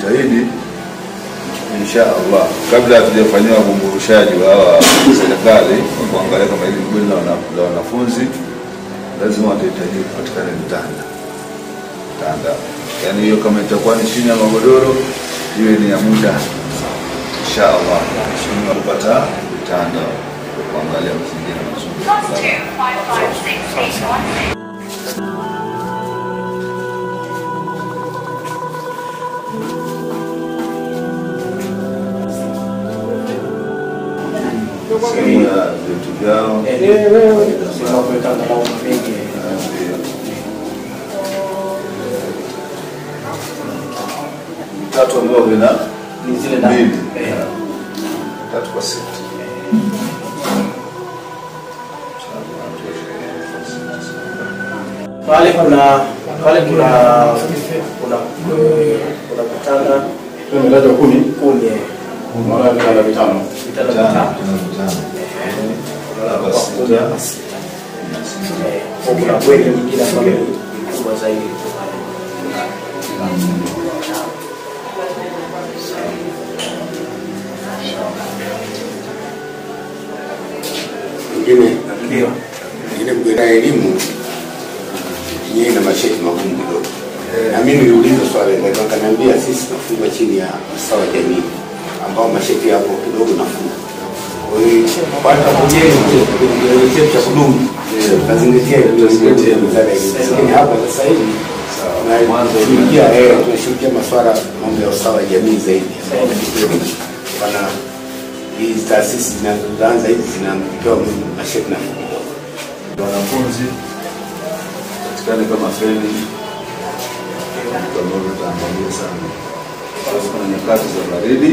tujitahidi inshallah kabla hatujafanywa kumburushaji wa serikali kuangalia kama hili bweni la wanafunzi lazima watahitaji kupatikana vitanda. Yani hiyo kama itakuwa ni chini ya magodoro iwe ni ya muda inshallah kupata vitanda kuangalia mazingira mazuri. Sehemu vitu vyao kuweka angalau mengi tatu ambao vina ni zile mbili 3 kwa 6 pale kuna vitanda tumeleta 10 mara vitanda 5 kuna bweni nyingine ambayo ni kubwa zaidi. Ingine mgeni elimu yeye na masheti magumu kidogo. Na mimi niliuliza swali na wakaniambia sisi tunafunga chini ya usawa jamii ambao masheti hapo kidogo nafuu. Kwa hiyo pata mwenyewe ndio cha kudumu. Tunazingatia mzala hivi. Lakini hapa sasa hivi na mwanzo tunashirikia masuala mambo ya usawa jamii zaidi. Wana hizi taasisi zinazoanza hizi zinapewa masheti nafuu. Wanafunzi katikani kama feni kama tutaangalia sana. Kuna nyakati za baridi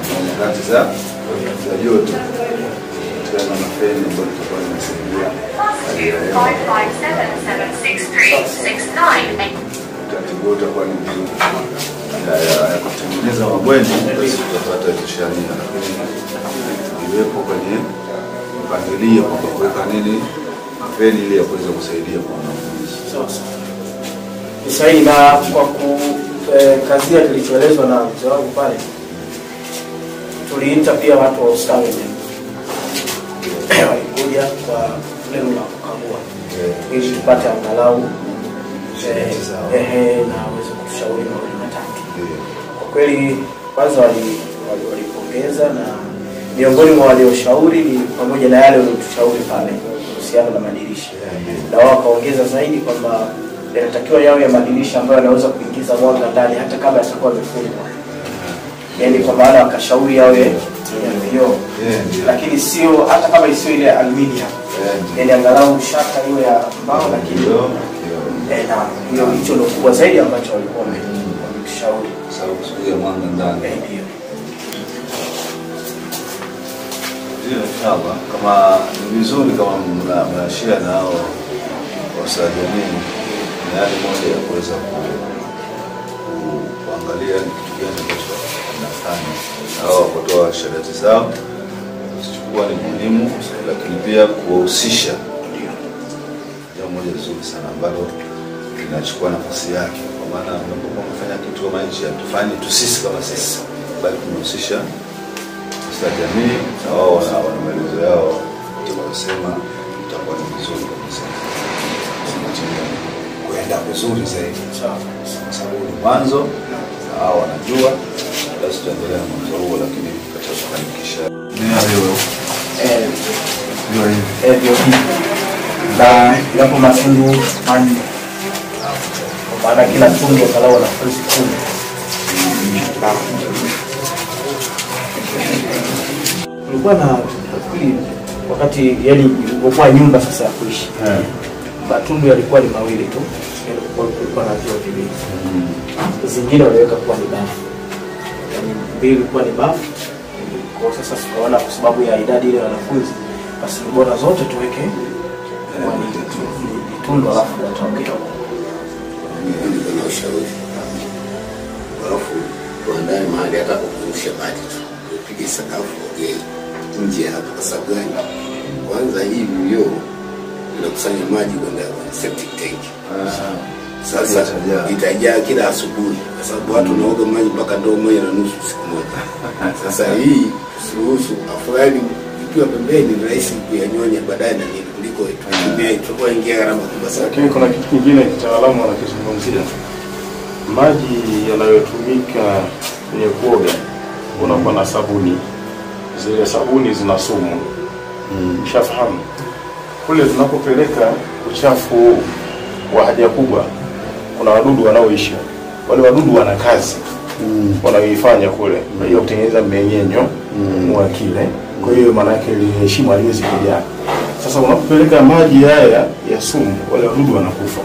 na nyakati za joto. Katika kama feni ambayo tutakuwa tunasaidia hali ya hewa. 557-636-9. Tatibu kwa ni ya kutengeneza mabweni basi tutapata sheria iwepo kwenye mpangilio kwa kuweka nini feni ile ya kuweza kusaidia kwa wanafunzi. Sawa. Na kwa kazia kilichoelezwa na mzee wangu pale, tuliita pia watu wa ustawi walikuja kwa lengo la kukagua ili tupate angalau na waweze kutushauri mawili matatu. Kwa kweli kwanza walipongeza na miongoni mwa walioshauri ni pamoja na yale waliotushauri pale kuhusiana na madirisha. Na wao wakaongeza zaidi kwamba yanatakiwa yawe ya madirisha ambayo yanaweza kuingiza mwanga ndani hata kama yatakuwa yamefungwa. Yaani kwa maana wakashauri yawe ya vioo. Lakini sio hata kama isiyo ile aluminium. Yaani angalau shaka iwe ya mbao lakini na hiyo hicho ndio kubwa zaidi ambacho walikuwa wametushauri. Sababu kusudia mwanga ndani. Ndio inshallah kama ni vizuri kama mnashare nao wasajili ni hali moja ya kuweza kuangalia ni kitu gani ambacho wanafanya au kutoa shahada zao kuchukua ni muhimu, lakini pia kuwahusisha ndio moja nzuri sana ambalo linachukua nafasi yake, kwa maana unapokuwa unafanya kitu kama hichi hatufanye tu sisi kama sisi, bali tunahusisha jamii na wao wana maelezo yao tunasema itakuwa ni vizuri kabisa kuenda vizuri zaidi sababu ni mwanzo na wao wanajua basi tuendelee na mwanzo huo, lakini katika kufanikisha yapo matundu manne kwa maana kila tundu angalau wanafunzi 10. Kulikuwa na wakati yani ilikuwa nyumba sasa ya kuishi. Matundu yalikuwa ni mawili tu. Kulikuwa na vyoo viwili. Zingine waliweka kuwa ni bafu. Yaani mbili ilikuwa ni bafu. Kwa sasa tunaona kwa sababu ya idadi ile ya wanafunzi basi bora zote tuweke tundu alafu watoke. Kuna ushauri. Alafu tuandae mahali hata kurusha maji tu. Tupige sakafu nje hapa kwa sababu gani? Kwanza hii vyoo inakusanya maji kwenda septic tank. Sasa itajaa kila asubuhi kwa sababu watu naoga maji mpaka ndoo 1.5 siku moja. Sasa hii usiruhusu, afadhali ikiwa pembeni ni rahisi kuyanyonya baadaye na nini kuliko tutumia itakuwa ingia gharama kubwa sana. Lakini kuna kitu kingine kitaalamu wanakizungumzia. Maji yanayotumika kwenye kuoga unakuwa na sabuni. Zile sabuni zina sumu. Ushafahamu? Kule tunapopeleka uchafu wa haja kubwa kuna wadudu wanaoishi. Wale wadudu wana kazi wanaoifanya kule. Kwa hiyo kutengeneza mmeng'enyo wa kile. Kwa hiyo maana yake ile shimo haliwezi kujaa. Sasa unapopeleka maji haya ya sumu, wale wadudu wanakufa.